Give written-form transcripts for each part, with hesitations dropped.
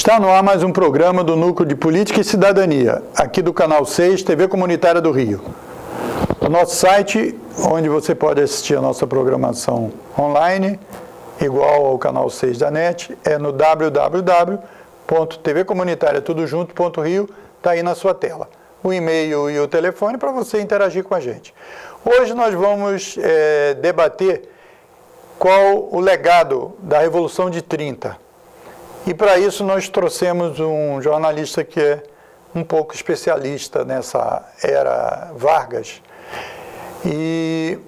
Está no ar mais um programa do Núcleo de Política e Cidadania, aqui do Canal 6, TV Comunitária do Rio. O nosso site, onde você pode assistir a nossa programação online, igual ao Canal 6 da NET, é no www.tvcomunitariatudojunto.rio, está aí na sua tela. O e-mail e o telefone para você interagir com a gente. Hoje nós vamos debater qual o legado da Revolução de 30. E para isso nós trouxemos um jornalista que é um pouco especialista nessa era Vargas, e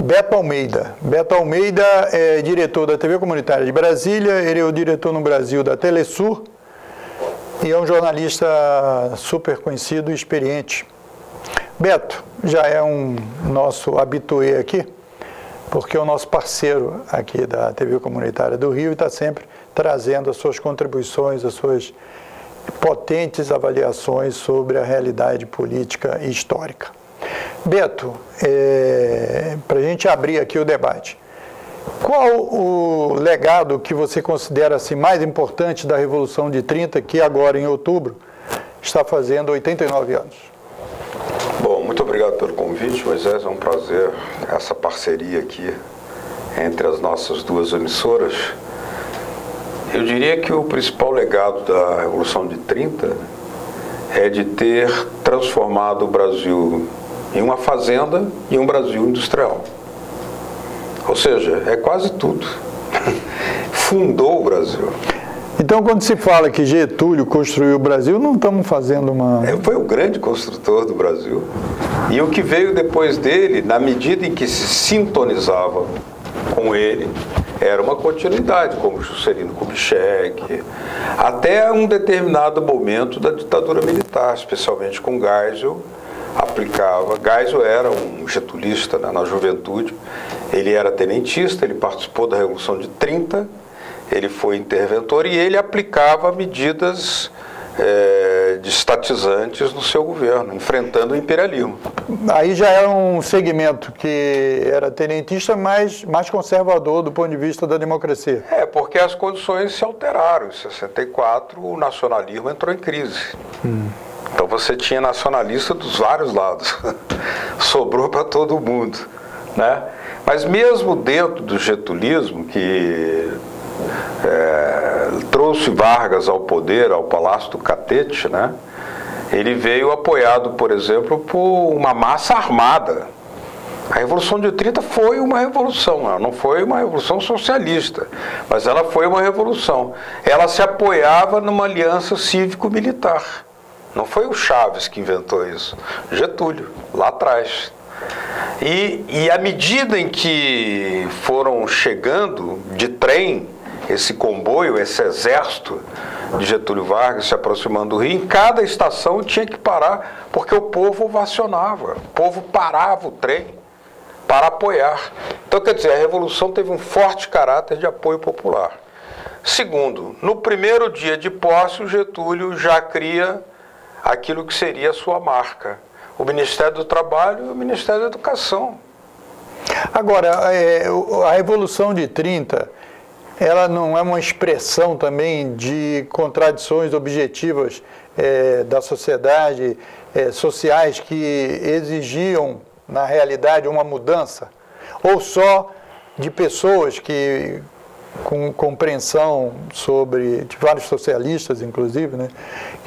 Beto Almeida. Beto Almeida é diretor da TV Comunitária de Brasília, ele é o diretor no Brasil da Telesur e é um jornalista super conhecido e experiente. Beto já é um nosso habitué aqui, porque é o nosso parceiro aqui da TV Comunitária do Rio e está sempre trazendo as suas contribuições, as suas potentes avaliações sobre a realidade política e histórica. Beto, para a gente abrir aqui o debate, qual o legado que você considera assim, mais importante da Revolução de 30, que agora em outubro está fazendo 89 anos? Bom, muito obrigado pelo convite, Moisés, é um prazer essa parceria aqui entre as nossas duas emissoras. Eu diria que o principal legado da Revolução de 30 é de ter transformado o Brasil em uma fazenda e um Brasil industrial. Ou seja, é quase tudo. Fundou o Brasil. Então, quando se fala que Getúlio construiu o Brasil, não estamos fazendo uma... Foi o grande construtor do Brasil. E o que veio depois dele, na medida em que se sintonizava com ele, era uma continuidade, como Juscelino Kubitschek, até um determinado momento da ditadura militar, especialmente com Geisel, aplicava. Geisel era um getulista, né, na juventude, ele era tenentista, ele participou da Revolução de 30, ele foi interventor e ele aplicava medidas destatizantes no seu governo, enfrentando o imperialismo. Aí já era um segmento que era tenentista, mas mais conservador do ponto de vista da democracia. Porque as condições se alteraram. Em 64, o nacionalismo entrou em crise. Então você tinha nacionalista dos vários lados. Sobrou para todo mundo, né? Mas mesmo dentro do getulismo, que trouxe Vargas ao poder, ao Palácio do Catete, né? Ele veio apoiado, por exemplo, por uma massa armada. A Revolução de 30 foi uma revolução, ela não foi uma revolução socialista, mas ela foi uma revolução. Ela se apoiava numa aliança cívico-militar. Não foi o Chaves que inventou isso, Getúlio, lá atrás. E à medida em que foram chegando de trem, esse comboio, esse exército de Getúlio Vargas se aproximando do Rio, em cada estação tinha que parar, porque o povo ovacionava, o povo parava o trem para apoiar. Então, quer dizer, a Revolução teve um forte caráter de apoio popular. Segundo, no primeiro dia de posse, o Getúlio já cria aquilo que seria a sua marca, o Ministério do Trabalho e o Ministério da Educação. Agora, a Revolução de 30... ela não é uma expressão também de contradições objetivas da sociedade, sociais que exigiam, na realidade, uma mudança? Ou só de pessoas que, com compreensão de vários socialistas, inclusive, né,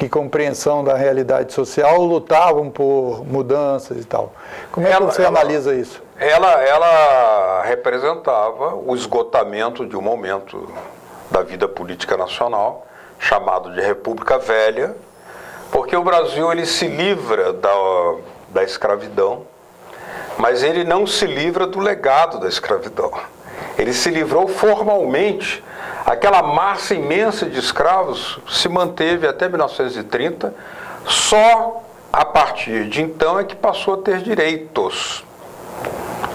que compreensão da realidade social, lutavam por mudanças e tal? Como é que você analisa isso? Ela representava o esgotamento de um momento da vida política nacional, chamado de República Velha, porque o Brasil ele se livra da escravidão, mas ele não se livra do legado da escravidão. Ele se livrou formalmente. Aquela massa imensa de escravos se manteve até 1930, só a partir de então é que passou a ter direitos.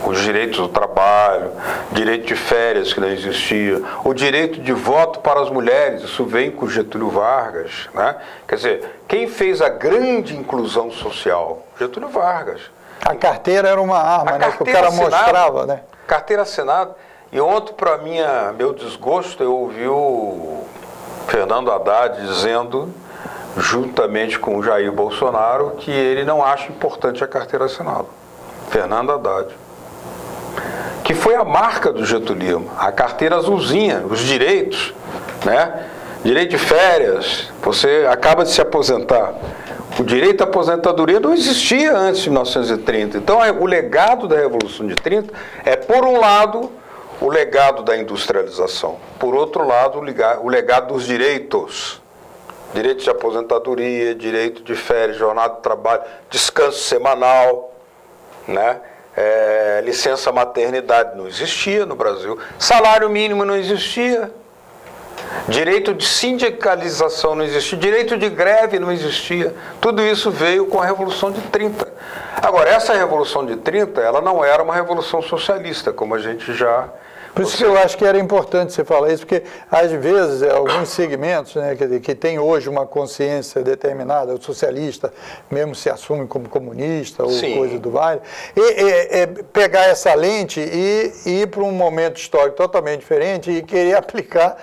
Os direitos do trabalho, direito de férias que não existia, o direito de voto para as mulheres, isso vem com Getúlio Vargas, né? Quer dizer, quem fez a grande inclusão social? Getúlio Vargas. A carteira era uma arma, né, que o cara mostrava, né? Carteira assinada. E ontem, para meu desgosto, eu ouvi o Fernando Haddad dizendo, juntamente com o Jair Bolsonaro, que ele não acha importante a carteira assinada. Fernando Haddad. Que foi a marca do Getúlio Lima, a carteira azulzinha, os direitos, né? Direito de férias, você acaba de se aposentar. O direito à aposentadoria não existia antes de 1930. Então, o legado da Revolução de 30 é, por um lado, o legado da industrialização. Por outro lado, o legado dos direitos. Direito de aposentadoria, direito de férias, jornada de trabalho, descanso semanal, né? Licença maternidade não existia no Brasil. Salário mínimo não existia. Direito de sindicalização não existia, direito de greve não existia. Tudo isso veio com a Revolução de 30. Agora, essa Revolução de 30, ela não era uma revolução socialista, como a gente já... Por isso que eu acho que era importante você falar isso, porque às vezes alguns segmentos, né, que tem hoje uma consciência determinada, o socialista mesmo se assume como comunista ou Sim. coisa do vale, pegar essa lente e ir para um momento histórico totalmente diferente e querer aplicar.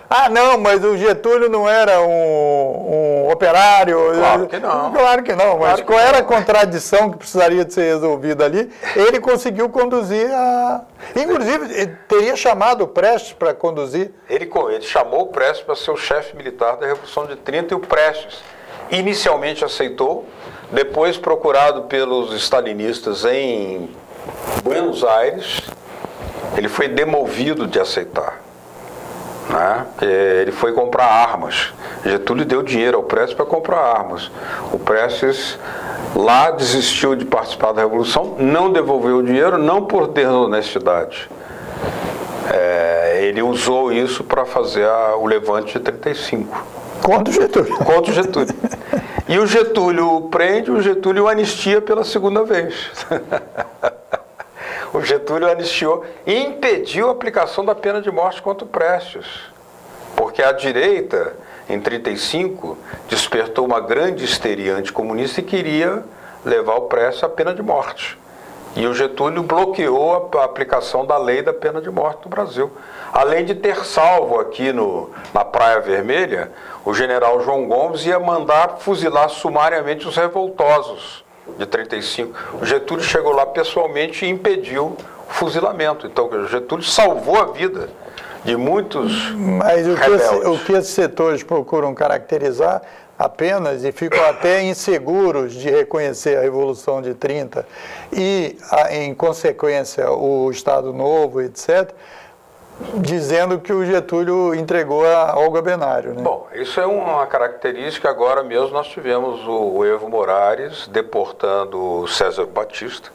Ah, não, mas o Getúlio não era um operário. Claro que não. Claro que não, mas qual era a contradição que precisaria de ser resolvida ali? Ele conseguiu conduzir a... Inclusive, ele teria chamado o Prestes para conduzir. Ele chamou o Prestes para ser o chefe militar da Revolução de 30 e o Prestes inicialmente aceitou, depois procurado pelos stalinistas em Buenos Aires, ele foi demovido de aceitar. Né? Ele foi comprar armas. Getúlio deu dinheiro ao Prestes para comprar armas. O Prestes lá desistiu de participar da Revolução, não devolveu o dinheiro, não por desonestidade. Ele usou isso para fazer o levante de 35. Contra o Getúlio. Contra o Getúlio. E o Getúlio prende, o Getúlio anistia pela segunda vez. O Getúlio anistiou e impediu a aplicação da pena de morte contra o Prestes. Porque a direita, em 1935, despertou uma grande histeria anticomunista e queria levar o Prestes à pena de morte. E o Getúlio bloqueou a aplicação da lei da pena de morte no Brasil. Além de ter salvo aqui na Praia Vermelha, o general João Gomes ia mandar fuzilar sumariamente os revoltosos de 35. O Getúlio chegou lá pessoalmente e impediu o fuzilamento. Então, o Getúlio salvou a vida de muitos rebeldes. O que esses setores procuram caracterizar apenas, e ficam até inseguros de reconhecer a Revolução de 30 e, em consequência, o Estado Novo, etc., dizendo que o Getúlio entregou a Olga Benário, né? Bom, isso é uma característica. Agora mesmo nós tivemos o Evo Morales deportando o César Batista,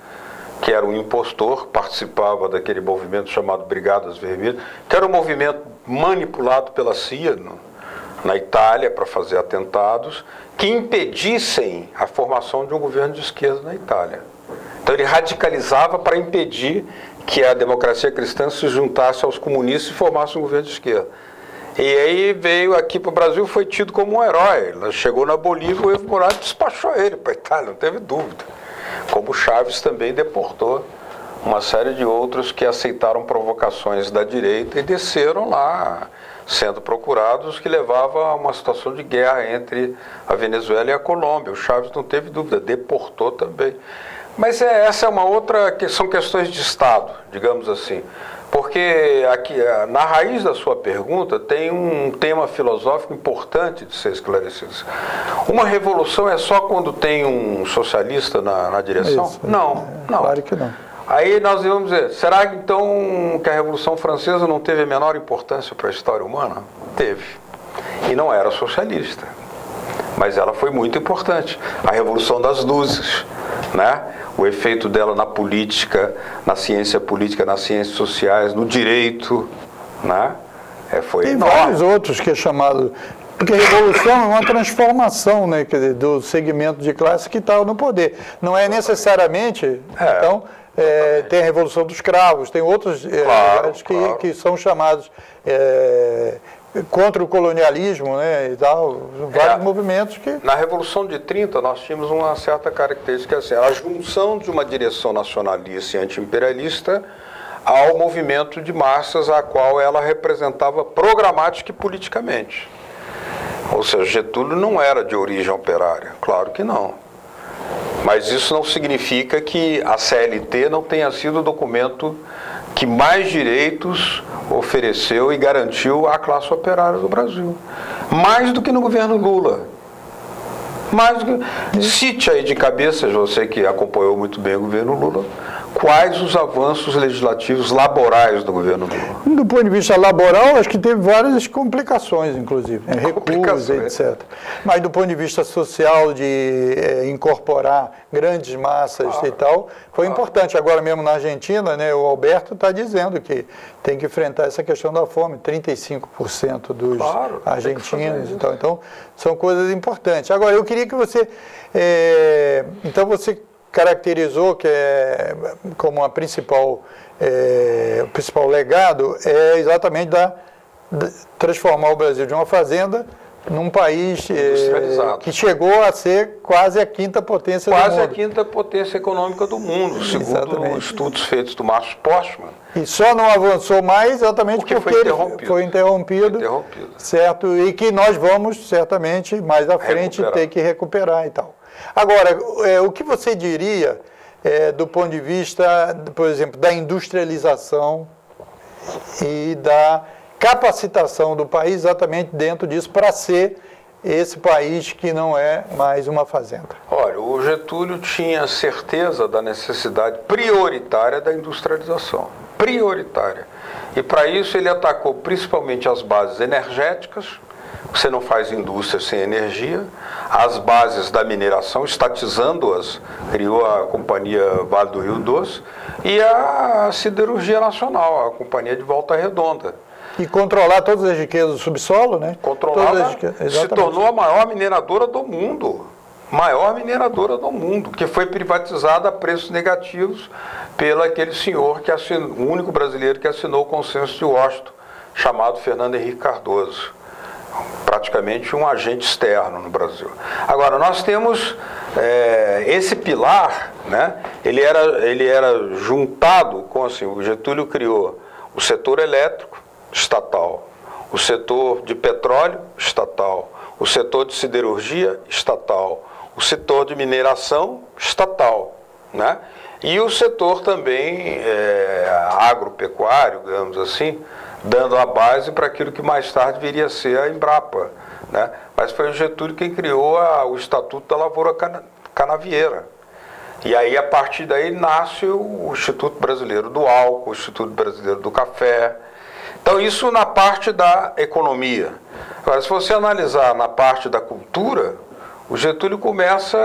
que era um impostor, participava daquele movimento chamado Brigadas Vermelhas, que era um movimento manipulado pela CIA na Itália para fazer atentados, que impedissem a formação de um governo de esquerda na Itália. Então ele radicalizava para impedir que a democracia cristã se juntasse aos comunistas e formasse um governo de esquerda. E aí veio aqui para o Brasil, foi tido como um herói. Chegou na Bolívia, o Evo Morales despachou ele para a Itália, não teve dúvida. Como Chaves também deportou uma série de outros que aceitaram provocações da direita e desceram lá, sendo procurados, que levava a uma situação de guerra entre a Venezuela e a Colômbia. O Chaves não teve dúvida, deportou também. Mas essa é uma outra, são questões de Estado, digamos assim. Porque aqui, na raiz da sua pergunta, tem um tema filosófico importante de ser esclarecido. Uma revolução é só quando tem um socialista na direção? Isso, não. Claro que não. Aí nós vamos dizer, será que então que a Revolução Francesa não teve a menor importância para a história humana? Teve. E não era socialista. Mas ela foi muito importante. A Revolução das Luzes, né? O efeito dela na política, na ciência política, nas ciências sociais, no direito, né? Foi Tem enorme. vários outros que é chamado... Porque a revolução é uma transformação, né, quer dizer, do segmento de classe que está no poder. Não é necessariamente... Então, tem a Revolução dos Cravos, tem outros Claro. que são chamados contra o colonialismo, né, e tal, vários movimentos que... Na Revolução de 30, nós tínhamos uma certa característica, assim, a junção de uma direção nacionalista e anti-imperialista ao movimento de massas a qual ela representava programática e politicamente. Ou seja, Getúlio não era de origem operária, claro que não. Mas isso não significa que a CLT não tenha sido o documento que mais direitos ofereceu e garantiu à classe operária do Brasil. Mais do que no governo Lula. Mais do que... Cite aí de cabeça, você que acompanhou muito bem o governo Lula, quais os avanços legislativos laborais do governo Lula? Do ponto de vista laboral, acho que teve várias complicações, inclusive, né? Recuos, etc. Mas do ponto de vista social, de incorporar grandes massas e tal, foi importante. Agora mesmo na Argentina, né, o Alberto está dizendo que tem que enfrentar essa questão da fome, 35% dos argentinos e tal. Então, são coisas importantes. Agora, eu queria que você... então, você caracterizou que como o principal legado é exatamente transformar o Brasil de uma fazenda num país que chegou a ser quase a quinta potência do mundo. Quase a quinta potência econômica do mundo, segundo estudos feitos do Marcos Postman. E só não avançou mais exatamente porque foi interrompido, certo? E que nós vamos certamente mais à frente ter que recuperar e tal. Agora, o que você diria do ponto de vista, por exemplo, da industrialização e da capacitação do país exatamente dentro disso para ser esse país que não é mais uma fazenda? Olha, o Getúlio tinha certeza da necessidade prioritária da industrialização. Prioritária. E para isso ele atacou principalmente as bases energéticas. Você não faz indústria sem energia. As bases da mineração, estatizando-as, criou a Companhia Vale do Rio Doce e a Siderurgia Nacional, a Companhia de Volta Redonda. E controlar todas as riquezas do subsolo, né? Se tornou a maior mineradora do mundo. Maior mineradora do mundo, que foi privatizada a preços negativos pelo aquele senhor, o único brasileiro que assinou o Consenso de Washington, chamado Fernando Henrique Cardoso. Praticamente um agente externo no Brasil. Agora, nós temos esse pilar, né? Ele era juntado com, assim, o Getúlio criou o setor elétrico estatal, o setor de petróleo estatal, o setor de siderurgia estatal, o setor de mineração estatal, né? E o setor também agropecuário, digamos assim, dando a base para aquilo que mais tarde viria a ser a Embrapa, né? Mas foi o Getúlio quem criou o Estatuto da Lavoura Canavieira. E aí, a partir daí, nasce o Instituto Brasileiro do Álcool, o Instituto Brasileiro do Café. Então, isso na parte da economia. Agora, se você analisar na parte da cultura, o Getúlio começa,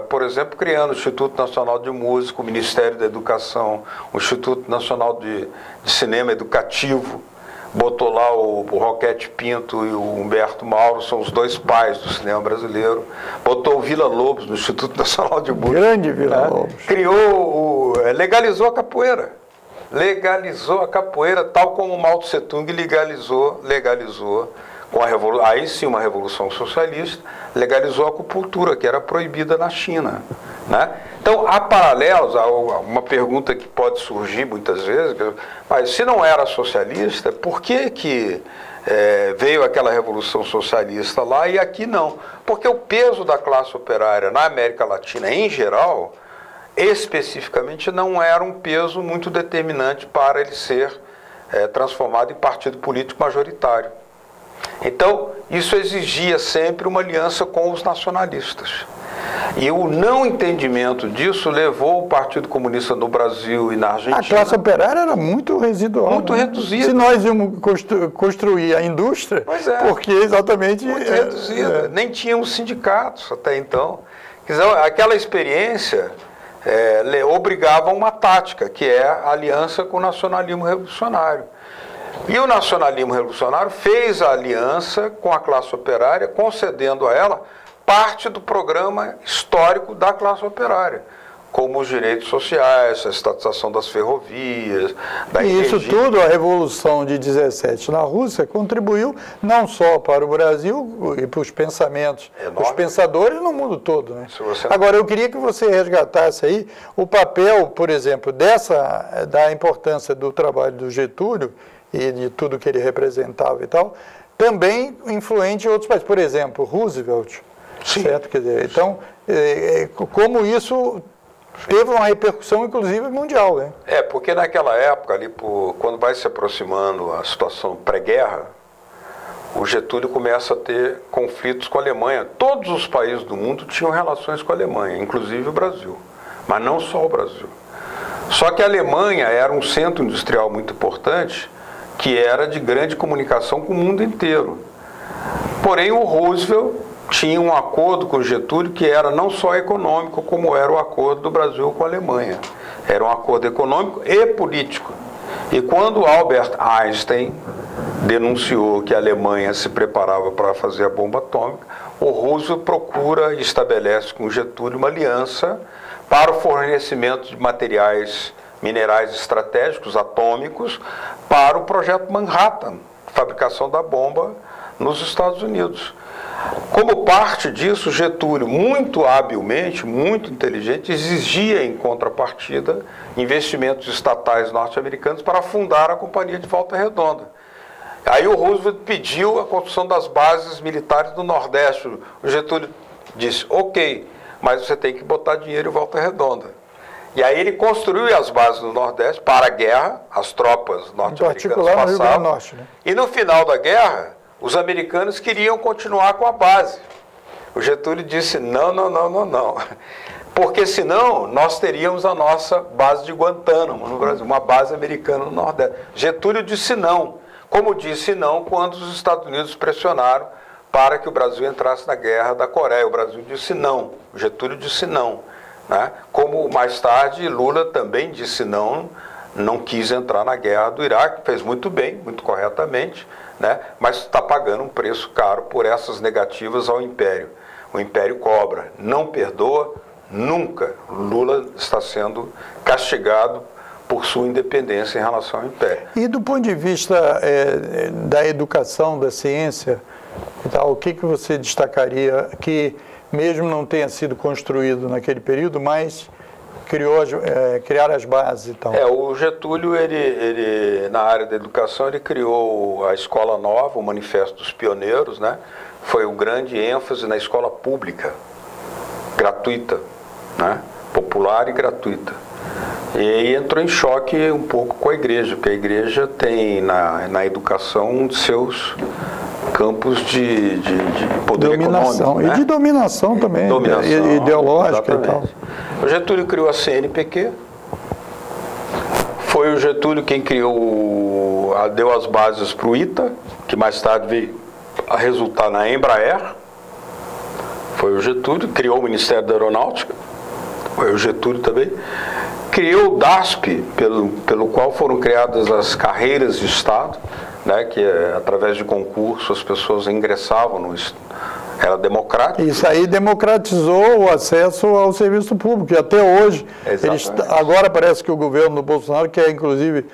por exemplo, criando o Instituto Nacional de Música, o Ministério da Educação, o Instituto Nacional de Cinema Educativo, botou lá o Roquete Pinto e o Humberto Mauro, são os dois pais do cinema brasileiro, botou o Vila Lobos no Instituto Nacional de Música. Grande Vila Lobos. Legalizou a capoeira. Legalizou a capoeira, tal como o Mao Tse Tung legalizou com aí sim uma revolução socialista, legalizou a acupuntura, que era proibida na China, né? Então, há paralelos, há uma pergunta que pode surgir muitas vezes, mas se não era socialista, por que veio aquela revolução socialista lá e aqui não? Porque o peso da classe operária na América Latina, em geral, especificamente, não era um peso muito determinante para ele ser transformado em partido político majoritário. Então, isso exigia sempre uma aliança com os nacionalistas. E o não entendimento disso levou o Partido Comunista no Brasil e na Argentina... A classe operária era muito residual. Muito reduzida. Se nós íamos construir a indústria, porque exatamente... Muito reduzida. Nem tínhamos sindicatos até então. Quer dizer, aquela experiência obrigava a uma tática, que é a aliança com o nacionalismo revolucionário. E o nacionalismo revolucionário fez a aliança com a classe operária, concedendo a ela parte do programa histórico da classe operária, como os direitos sociais, a estatização das ferrovias, da energia. E isso tudo, a Revolução de 17 na Rússia, contribuiu não só para o Brasil e para os pensamentos, os pensadores no mundo todo, né? Agora, eu queria que você resgatasse aí o papel, por exemplo, da importância do trabalho do Getúlio e de tudo que ele representava e tal, também influente em outros países. Por exemplo, Roosevelt, Sim. certo? Quer dizer, então, como isso teve uma repercussão, inclusive, mundial, né? Porque naquela época, ali, quando vai se aproximando a situação pré-guerra, o Getúlio começa a ter conflitos com a Alemanha. Todos os países do mundo tinham relações com a Alemanha, inclusive o Brasil, mas não só o Brasil. Só que a Alemanha era um centro industrial muito importante, que era de grande comunicação com o mundo inteiro. Porém, o Roosevelt tinha um acordo com o Getúlio que era não só econômico, como era o acordo do Brasil com a Alemanha. Era um acordo econômico e político. E quando Albert Einstein denunciou que a Alemanha se preparava para fazer a bomba atômica, o Roosevelt procura e estabelece com o Getúlio uma aliança para o fornecimento de materiais minerais estratégicos atômicos para o projeto Manhattan, fabricação da bomba nos Estados Unidos. Como parte disso, Getúlio, muito habilmente, muito inteligente, exigia em contrapartida investimentos estatais norte-americanos para fundar a Companhia de Volta Redonda. Aí o Roosevelt pediu a construção das bases militares do Nordeste. O Getúlio disse, ok, mas você tem que botar dinheiro em Volta Redonda. E aí ele construiu as bases do Nordeste para a guerra, as tropas norte-americanas passavam, Norte, né? E no final da guerra, os americanos queriam continuar com a base. O Getúlio disse, não, porque senão nós teríamos a nossa base de Guantánamo no Brasil, uma base americana no Nordeste. Getúlio disse não, como disse não quando os Estados Unidos pressionaram para que o Brasil entrasse na guerra da Coreia. O Brasil disse não, o Getúlio disse não. Né? Como mais tarde Lula também disse não, não quis entrar na guerra do Iraque, fez muito bem, muito corretamente, né? Mas está pagando um preço caro por essas negativas ao Império. O Império cobra, não perdoa, nunca. Lula está sendo castigado por sua independência em relação ao Império. E do ponto de vista da educação, da ciência, o que você destacaria que, mesmo não tenha sido construído naquele período, mas criar as bases e tal? O Getúlio, ele, na área da educação, ele criou a Escola Nova, o Manifesto dos Pioneiros, né? Foi o grande ênfase na escola pública, gratuita, né? Popular e gratuita. E aí entrou em choque um pouco com a igreja, porque a igreja tem na educação um de seus campos de poder econômico, né? E de dominação também, ideológica e tal. O Getúlio criou a CNPq, foi o Getúlio quem deu as bases para o ITA, que mais tarde veio a resultar na Embraer. Foi o Getúlio, criou o Ministério da Aeronáutica, foi o Getúlio também. Criou o DASP, pelo qual foram criadas as carreiras de Estado, né, que através de concurso as pessoas ingressavam no Estado. Era democrático. Isso aí democratizou o acesso ao serviço público, e até hoje, agora parece que o governo do Bolsonaro quer, inclusive,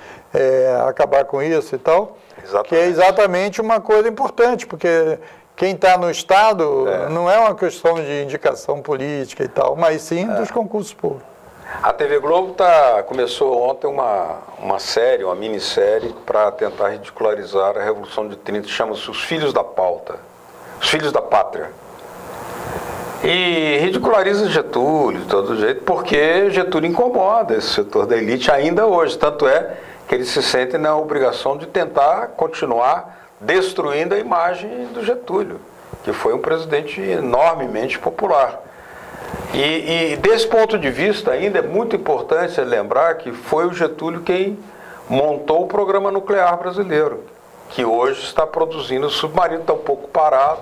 acabar com isso e tal, que é exatamente uma coisa importante, porque quem está no Estado não é uma questão de indicação política e tal, mas sim dos concursos públicos. A TV Globo começou ontem uma série, uma minissérie, para tentar ridicularizar a Revolução de 30, chama-se Os Filhos da Pauta, Os Filhos da Pátria. E ridiculariza Getúlio de todo jeito, porque Getúlio incomoda esse setor da elite ainda hoje, tanto é que eles se sentem na obrigação de tentar continuar destruindo a imagem do Getúlio, que foi um presidente enormemente popular. E desse ponto de vista ainda é muito importante lembrar que foi o Getúlio quem montou o programa nuclear brasileiro, que hoje está produzindo submarino, está um pouco parado,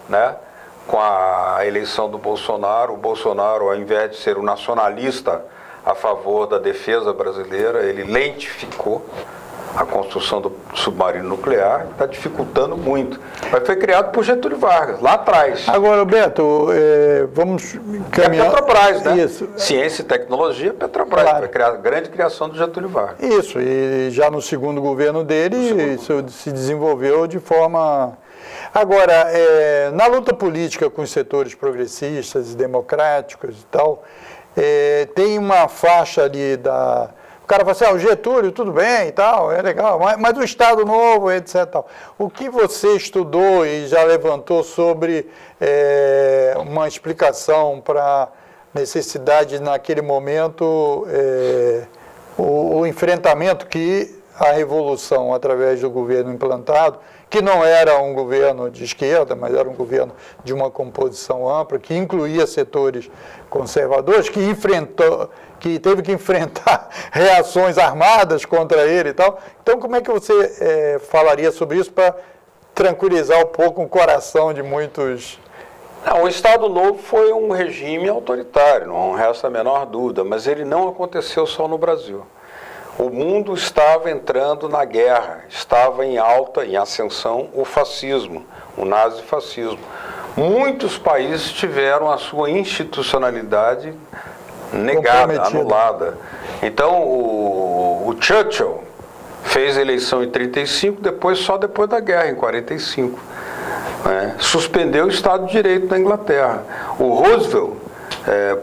né? Com a eleição do Bolsonaro. O Bolsonaro, ao invés de ser um nacionalista a favor da defesa brasileira, ele lentificou a construção do submarino nuclear, está dificultando muito. Mas foi criado por Getúlio Vargas, lá atrás. Agora, Beto, vamos caminhar... É Petrobras, né? Isso. Ciência e tecnologia, Petrobras. Claro. Foi a grande criação do Getúlio Vargas. Isso, e já no segundo governo dele, isso se desenvolveu de forma... Agora, na luta política com os setores progressistas e democráticos e tal, tem uma faixa ali por cara fala assim, o Getúlio, tudo bem e tal, é legal, mas o Estado Novo, etc. Tal. O que você estudou e já levantou sobre uma explicação para necessidade naquele momento, o enfrentamento que a Revolução, através do governo implantado, que não era um governo de esquerda, mas era um governo de uma composição ampla, que incluía setores conservadores, que teve que enfrentar reações armadas contra ele e tal. Então, como é que você falaria sobre isso para tranquilizar um pouco o coração de muitos... Não, o Estado Novo foi um regime autoritário, não resta a menor dúvida, mas ele não aconteceu só no Brasil. O mundo estava entrando na guerra, estava em alta, em ascensão, o fascismo, o nazifascismo. Muitos países tiveram a sua institucionalidade negada, anulada. Então, o Churchill fez eleição em 1935, só depois da guerra, em 1945. Suspendeu o Estado de Direito na Inglaterra. O Roosevelt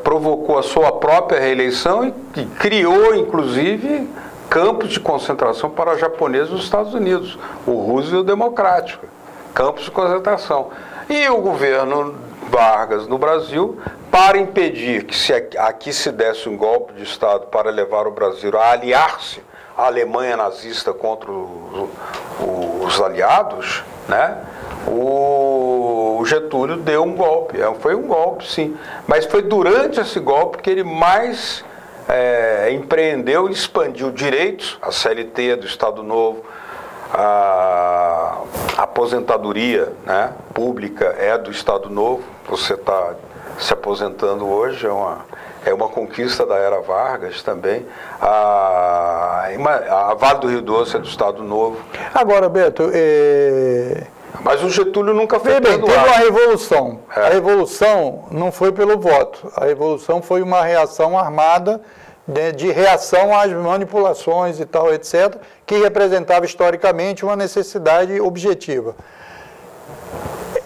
provocou a sua própria reeleição e criou, inclusive, campos de concentração para japoneses nos Estados Unidos. O Roosevelt democrático, campos de concentração. E o governo Vargas no Brasil, para impedir que aqui se desse um golpe de Estado para levar o Brasil a aliar-se à Alemanha nazista contra os aliados, né? O Getúlio deu um golpe, foi um golpe sim, mas foi durante esse golpe que ele mais empreendeu e expandiu direitos, a CLT do Estado Novo, a aposentadoria, né, pública é do Estado Novo, você está se aposentando hoje, é uma conquista da era Vargas também, a Vale do Rio Doce é do Estado Novo. Agora, Beto, mas o Getúlio nunca fez bem, teve uma revolução. A revolução não foi pelo voto. A revolução foi uma reação armada, de reação às manipulações e tal, etc., que representava historicamente uma necessidade objetiva.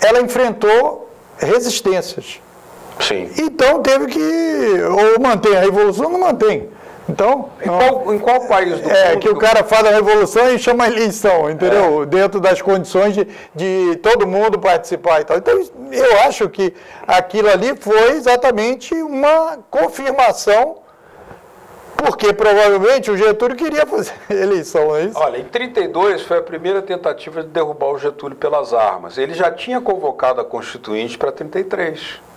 Ela enfrentou resistências. Sim. Então teve que ou mantém a revolução ou não mantém. Então, em qual país do mundo? Que o cara faz a revolução e chama a eleição, entendeu? Dentro das condições de todo mundo participar e tal. Então, eu acho que aquilo ali foi exatamente uma confirmação, porque provavelmente o Getúlio queria fazer eleição, não é isso? Olha, em 1932 foi a primeira tentativa de derrubar o Getúlio pelas armas. Ele já tinha convocado a Constituinte para 1933.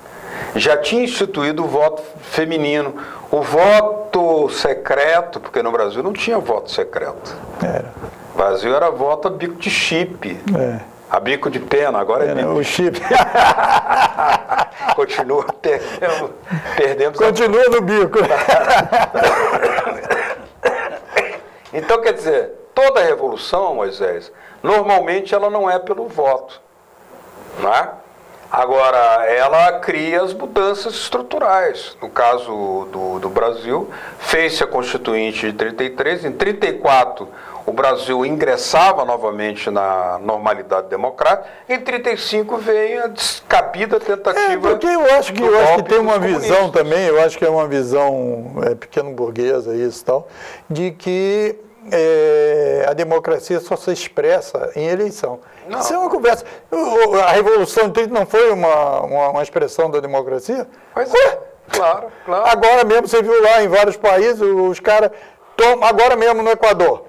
Já tinha instituído o voto feminino, o voto secreto, porque no Brasil não tinha voto secreto. O Brasil era voto a bico de chip, a bico de pena, agora é bico o chip. Continua perdendo. Continua no bico. Então, quer dizer, toda revolução, Moisés, normalmente ela não é pelo voto, não é? Agora, ela cria as mudanças estruturais. No caso do Brasil, fez-se a Constituinte de 1933. Em 1934, o Brasil ingressava novamente na normalidade democrática. Em 1935 veio a descabida tentativa. Porque eu acho que tem uma visão também, eu acho que é uma visão pequeno burguesa isso e tal, de que a democracia só se expressa em eleição. Não. Isso é uma conversa. A Revolução de 30 não foi uma expressão da democracia? Pois é, claro. Agora mesmo, você viu lá em vários países, os caras tomam, agora mesmo no Equador.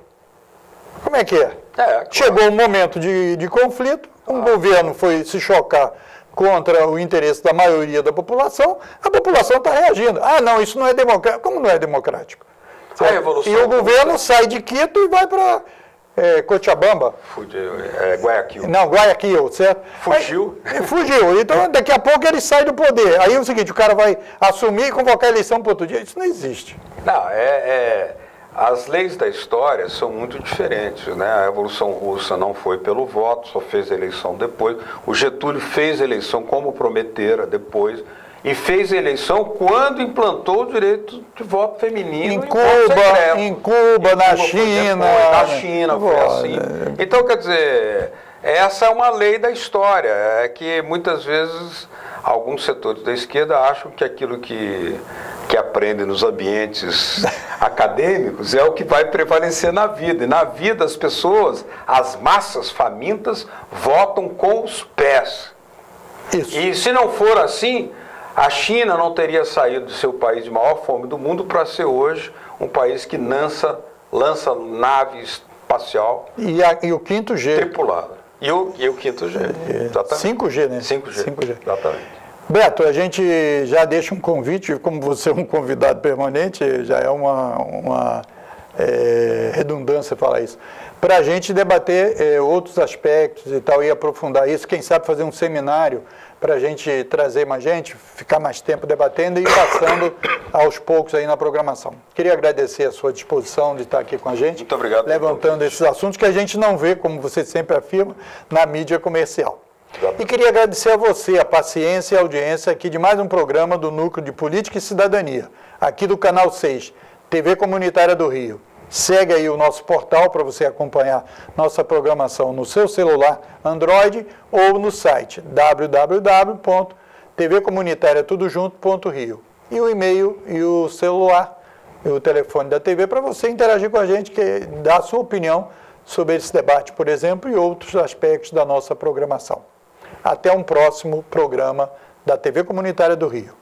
Como é que é? Claro. Chegou um momento de conflito, um governo foi se chocar contra o interesse da maioria da população, a população está reagindo. Ah, não, isso não é democrático. Como não é democrático? E o governo sai de Quito e vai para Cochabamba. Guayaquil. Não, Guayaquil, certo? Fugiu. Fugiu. Então, daqui a pouco ele sai do poder. Aí é o seguinte, o cara vai assumir e convocar a eleição para outro dia. Isso não existe. Não, as leis da história são muito diferentes, né? A Revolução Russa não foi pelo voto, só fez a eleição depois. O Getúlio fez a eleição como prometera depois. E fez a eleição quando implantou o direito de voto feminino em Cuba, na China. Na China foi assim. Então, quer dizer, essa é uma lei da história. É que muitas vezes alguns setores da esquerda acham que aquilo que que aprende nos ambientes acadêmicos é o que vai prevalecer na vida. E na vida as pessoas, as massas famintas, votam com os pés. Isso. E se não for assim, a China não teria saído do seu país de maior fome do mundo para ser hoje um país que lança nave espacial E o 5G. tripulada. E o 5G. Exatamente. 5G, né? 5G. Exatamente. Beto, a gente já deixa um convite, como você é um convidado permanente, já é uma redundância falar isso, para a gente debater outros aspectos e tal, e aprofundar isso, quem sabe fazer um seminário para a gente trazer mais gente, ficar mais tempo debatendo e passando aos poucos aí na programação. Queria agradecer a sua disposição de estar aqui com a gente. Muito obrigado. Levantando esses assuntos que a gente não vê, como você sempre afirma, na mídia comercial. E queria agradecer a você a paciência e a audiência aqui de mais um programa do Núcleo de Política e Cidadania, aqui do Canal 6, TV Comunitária do Rio. Segue aí o nosso portal para você acompanhar nossa programação no seu celular Android ou no site www.tvcomunitariatudojunto.rio. E o e-mail e o celular e o telefone da TV para você interagir com a gente, dar a sua opinião sobre esse debate, por exemplo, e outros aspectos da nossa programação. Até um próximo programa da TV Comunitária do Rio.